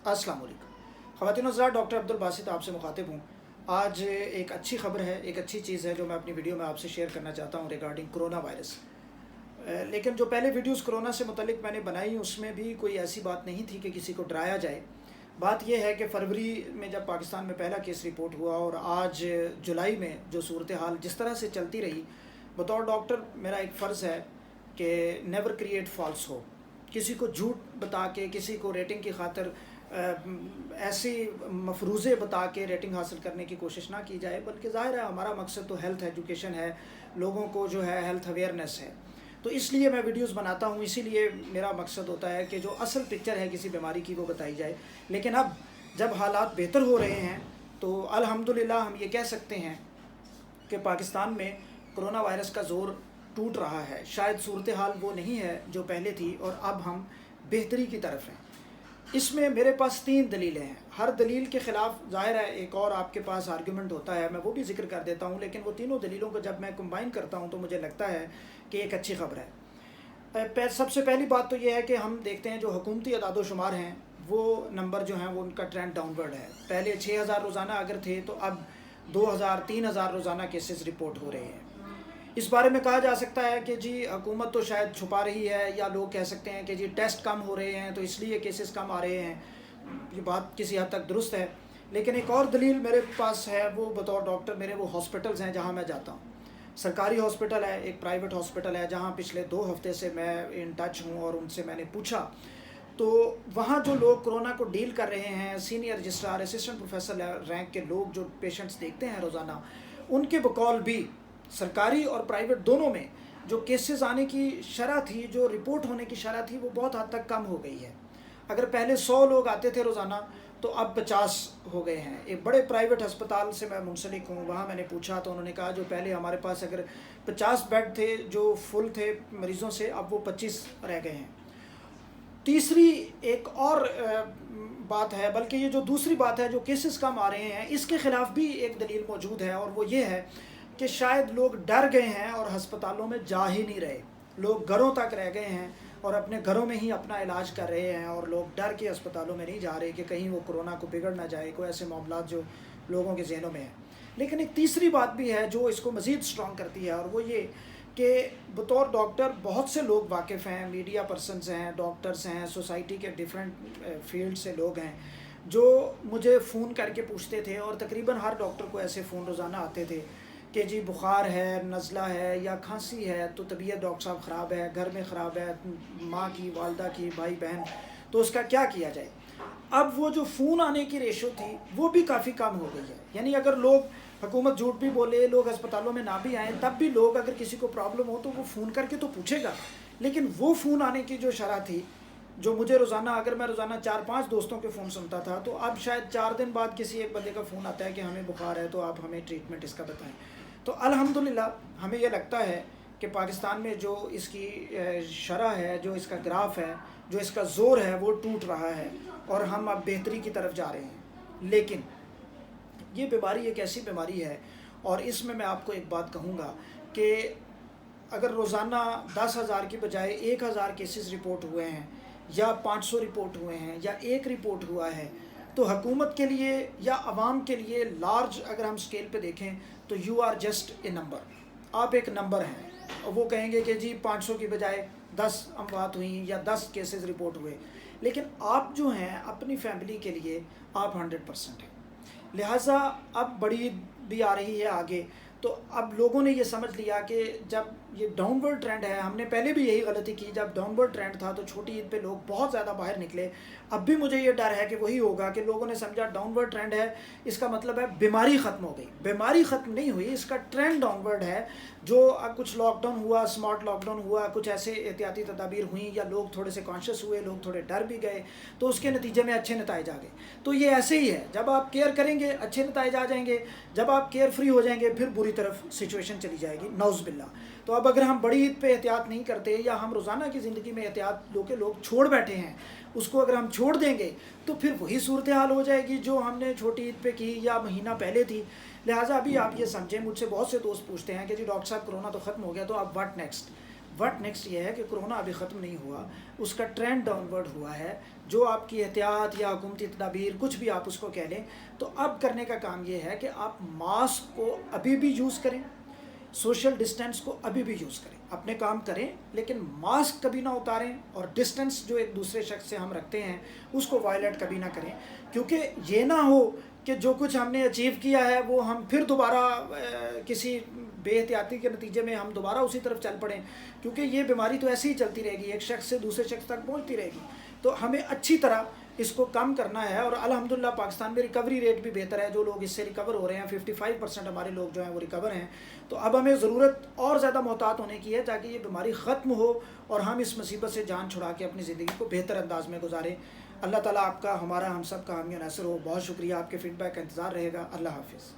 अस्सलाम वालेकुम ख़वातीन हज़रात, डॉक्टर अब्दुल बासित आपसे मुखातिब हूँ। आज एक अच्छी ख़बर है, एक अच्छी चीज़ है जो मैं अपनी वीडियो में आपसे शेयर करना चाहता हूँ रिगार्डिंग कोरोना वायरस। लेकिन जो पहले वीडियोस कोरोना से मुतल्लिक मैंने बनाई उसमें भी कोई ऐसी बात नहीं थी कि किसी को डराया जाए। बात यह है कि फ़रवरी में जब पाकिस्तान में पहला केस रिपोर्ट हुआ और आज जुलाई में जो सूरत हाल जिस तरह से चलती रही, बतौर डॉक्टर मेरा एक फ़र्ज़ है कि नेवर क्रिएट फॉल्स होप। किसी को झूठ बता के, किसी को रेटिंग की खातिर ऐसी मफरूज़े बता के रेटिंग हासिल करने की कोशिश ना की जाए, बल्कि ज़ाहिर है हमारा मकसद तो हेल्थ एजुकेशन है, लोगों को जो है हेल्थ अवेयरनेस है। तो इसलिए मैं वीडियोस बनाता हूँ, इसीलिए मेरा मकसद होता है कि जो असल पिक्चर है किसी बीमारी की वो बताई जाए। लेकिन अब जब हालात बेहतर हो रहे हैं तो अल्हम्दुलिल्लाह हम ये कह सकते हैं कि पाकिस्तान में कोरोना वायरस का ज़ोर टूट रहा है। शायद सूरत हाल वो नहीं है जो पहले थी और अब हम बेहतरी की तरफ हैं। इसमें मेरे पास 3 दलीलें हैं। हर दलील के ख़िलाफ़ ज़ाहिर है एक और आपके पास आर्गूमेंट होता है, मैं वो भी ज़िक्र कर देता हूँ। लेकिन वो तीनों दलीलों को जब मैं कंबाइन करता हूँ तो मुझे लगता है कि एक अच्छी ख़बर है। सबसे पहली बात तो ये है कि हम देखते हैं जो हुकूमती अदाद-ओ-शुमार हैं वो नंबर जो हैं वो उनका ट्रेंड डाउनवर्ड है। पहले 6000 रोज़ाना अगर थे तो अब 2000-3000 रोज़ाना केसेस रिपोर्ट हो रहे हैं। इस बारे में कहा जा सकता है कि जी हुकूमत तो शायद छुपा रही है, या लोग कह सकते हैं कि जी टेस्ट कम हो रहे हैं तो इसलिए केसेस कम आ रहे हैं। ये बात किसी हद तक दुरुस्त है। लेकिन एक और दलील मेरे पास है, वो बतौर डॉक्टर मेरे वो हॉस्पिटल्स हैं जहां मैं जाता हूं। सरकारी हॉस्पिटल है, एक प्राइवेट हॉस्पिटल है जहां पिछले 2 हफ्ते से मैं इन टच हूं और उनसे मैंने पूछा तो वहाँ जो लोग कोरोना को डील कर रहे हैं, senior registrar, assistant professor rank के लोग जो पेशेंट्स देखते हैं रोज़ाना, उनके बकौल भी सरकारी और प्राइवेट दोनों में जो केसेस आने की शरह थी, जो रिपोर्ट होने की शरह थी, वो बहुत हद तक कम हो गई है। अगर पहले 100 लोग आते थे रोज़ाना तो अब 50 हो गए हैं। एक बड़े प्राइवेट अस्पताल से मैं मुंसलिक हूँ, वहाँ मैंने पूछा तो उन्होंने कहा जो पहले हमारे पास अगर 50 बेड थे जो फुल थे मरीज़ों से, अब वो 25 रह गए हैं। तीसरी एक और बात है, बल्कि ये जो दूसरी बात है जो केसेस कम आ रहे हैं, इसके ख़िलाफ़ भी एक दलील मौजूद है और वो ये है कि शायद लोग डर गए हैं और अस्पतालों में जा ही नहीं रहे। लोग घरों तक रह गए हैं और अपने घरों में ही अपना इलाज कर रहे हैं और लोग डर के अस्पतालों में नहीं जा रहे कि कहीं वो कोरोना को बिगड़ ना जाए, कोई ऐसे मामला जो लोगों के ज़हनों में हैं। लेकिन एक तीसरी बात भी है जो इसको मज़ीद स्ट्रॉन्ग करती है और वो ये कि बतौर डॉक्टर बहुत से लोग वाकिफ़ हैं, मीडिया पर्सनस हैं, डॉक्टर्स हैं, सोसाइटी के डिफरेंट फील्ड से लोग हैं जो मुझे फ़ोन करके पूछते थे और तकरीबन हर डॉक्टर को ऐसे फ़ोन रोज़ाना आते थे कि जी बुखार है, नज़ला है या खांसी है तो तबीयत डॉक्टर साहब ख़राब है, घर में ख़राब है, माँ की, वालदा की, भाई बहन, तो उसका क्या किया जाए। अब वो जो फ़ोन आने की रेशो थी वो भी काफ़ी कम हो गई है। यानी अगर लोग, हुकूमत झूठ भी बोले, लोग अस्पतालों में ना भी आएँ, तब भी लोग अगर किसी को प्रॉब्लम हो तो वो फ़ोन करके तो पूछेगा। लेकिन वो फ़ोन आने की जो शरह थी, जो मुझे रोज़ाना, अगर मैं रोज़ाना 4-5 दोस्तों के फ़ोन सुनता था, तो अब शायद 4 दिन बाद किसी एक बंदे का फ़ोन आता है कि हमें बुखार है तो आप हमें ट्रीटमेंट इसका बताएं। तो अल्हम्दुलिल्लाह हमें यह लगता है कि पाकिस्तान में जो इसकी शरह है, जो इसका ग्राफ है, जो इसका ज़ोर है, वो टूट रहा है और हम अब बेहतरी की तरफ जा रहे हैं। लेकिन ये बीमारी एक ऐसी बीमारी है और इसमें मैं आपको एक बात कहूँगा कि अगर रोज़ाना 10,000 की बजाय 1,000 केसेस रिपोर्ट हुए हैं या 500 रिपोर्ट हुए हैं या 1 रिपोर्ट हुआ है, तो हुकूमत के लिए या आवाम के लिए लार्ज अगर हम स्केल पे देखें तो you are just a number. आप एक नंबर हैं और वो कहेंगे कि जी 500 की बजाय 10 अमवात हुई या 10 केसेस रिपोर्ट हुए, लेकिन आप जो हैं अपनी फैमिली के लिए आप 100% हैं। लिहाजा अब बड़ी ईद भी आ रही है आगे, तो अब लोगों ने ये समझ लिया कि जब ये डाउनवर्ड ट्रेंड है, हमने पहले भी यही गलती की, जब डाउनवर्ड ट्रेंड था तो छोटी ईद पे लोग बहुत ज़्यादा बाहर निकले। अब भी मुझे ये डर है कि वही होगा कि लोगों ने समझा डाउनवर्ड ट्रेंड है, इसका मतलब है बीमारी ख़त्म हो गई। बीमारी ख़त्म नहीं हुई, इसका ट्रेंड डाउनवर्ड है। जो कुछ लॉकडाउन हुआ, स्मार्ट लॉकडाउन हुआ, कुछ ऐसे एहतियाती तदाबीर हुई या लोग थोड़े से कॉन्शियस हुए, लोग थोड़े डर भी गए, तो उसके नतीजे में अच्छे नतीजे आ गए। तो ये ऐसे ही है, जब आप केयर करेंगे अच्छे नतीजे आ जाएंगे, जब आप केयर फ्री हो जाएंगे फिर बुरी तरफ सिचुएशन चली जाएगी, नौज़ बिल्ला। तो अब अगर हम बड़ी ईद पे एहतियात नहीं करते या हम रोज़ाना की ज़िंदगी में एहतियात लोग छोड़ बैठे हैं, उसको अगर हम छोड़ देंगे तो फिर वही सूरत हाल हो जाएगी जो हमने छोटी ईद पे की या महीना पहले थी। लिहाजा अभी आप ये समझें, मुझसे बहुत से दोस्त पूछते हैं कि जी डॉक्टर साहब कोरोना तो ख़त्म हो गया तो अब व्हाट नेक्स्ट। وٹ نیکسٹ یہ ہے کہ کرونا ابھی ختم نہیں ہوا، اس کا ٹرینڈ ڈاؤن ورڈ ہوا ہے. جو آپ کی احتیاط یا حکومتی تدابیر کچھ بھی آپ اس کو کہہ لیں، تو اب کرنے کا کام یہ ہے کہ آپ ماسک کو ابھی بھی یوز کریں، سوشل ڈسٹینس کو ابھی بھی یوز کریں، اپنے کام کریں لیکن ماسک کبھی نہ اتاریں، اور ڈسٹینس جو ایک دوسرے شخص سے ہم رکھتے ہیں اس کو وائلیٹ کبھی نہ کریں. کیونکہ یہ نہ ہو کہ جو کچھ ہم نے اچیو کیا ہے وہ ہم پھر دوبارہ کسی بے احتیاطی کے نتیجے میں ہم دوبارہ اسی طرف چل پڑیں، کیونکہ یہ بیماری تو ایسے ہی چلتی رہے گی، ایک شخص سے دوسرے شخص تک پہنچتی رہے گی. تو ہمیں اچھی طرح اس کو کم کرنا ہے، اور الحمدللہ پاکستان میں ریکوری ریٹ بھی بہتر ہے، جو لوگ اس سے ریکور ہو رہے ہیں 55% ہمارے لوگ جو ہیں وہ ریکور ہیں. تو اب ہمیں ضرورت اور زیادہ محتاط ہونے کی ہے تاکہ یہ بیماری ختم ہو اور ہم اس مصیبت سے جان چھڑا کے اپنی زندگی کو بہتر انداز میں گزاریں. اللہ تعالیٰ آپ کا، ہمارا، ہم سب کا حامی و ناصر ہو. بہت شکریہ، آپ کے فیڈ بیک کا انتظار رہے گا. اللہ حافظ.